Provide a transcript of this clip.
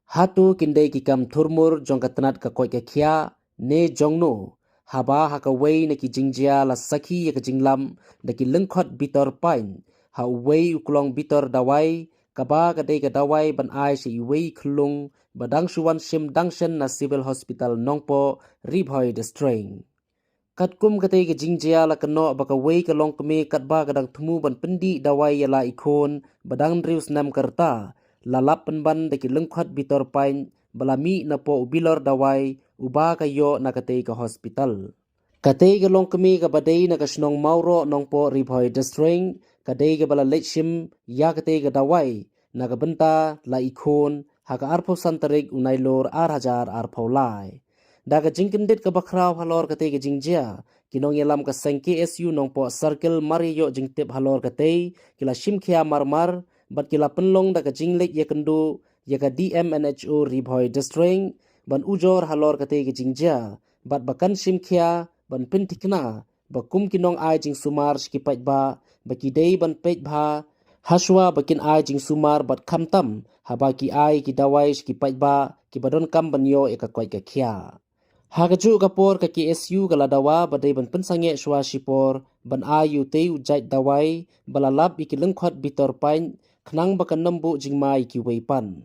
Hatu kindai kikam thurmur jong katanat ka koi ka khia ne jongno haba hakawei na ki jingjia la sakhi ya ka jinglam da ki lengkhot bitor pain ha wei uklong bitor dawai kaba kadai ka dawai ban ai si wei khulung badang suwan sim dangshen na civil hospital nongpo ribhoi distreng katkum katai ka jingjia la kano baka wei ka long keme katba kadang thumu ban pendi dawai ya la ikon badang drius nam karta lalap penban deki lengkhat bitor pain balami na po ubilor dawai uba kayo na katei ka hospital. Katei ka long kemi ka badai na kasnong mauro nong po ribhoi distreng katei ka bala lechim ya katei ka dawai na kabenta la ikon haka arpo santarik unai lor hajar arpo lai. Daga jingkendit ka bakraw halor katei ka jingjia kinong yalam ka seng KSU nong po circle mariyo jingtip halor katei kila shimkhia marmar bat kila penlong da ka jinglik ya kendu ya ka DMNHO ribhoi distreng ban ujor halor katei ka jingjia bat bakan shimkhia ban pentikna bakum kinong ai jing sumar skipat ba bakidei ban pej bha haswa bakin ai jing sumar bat khamtam habaki ai ki dawai skipat ba ki badon kam banyo eka koi ka khia hagaju kapor ka KSU kala dawa badai ban pensange shwa shipor ban ayu teu jait dawai balalap iki lengkhot bitor pain khnang bakan nambu jingmai ki weipan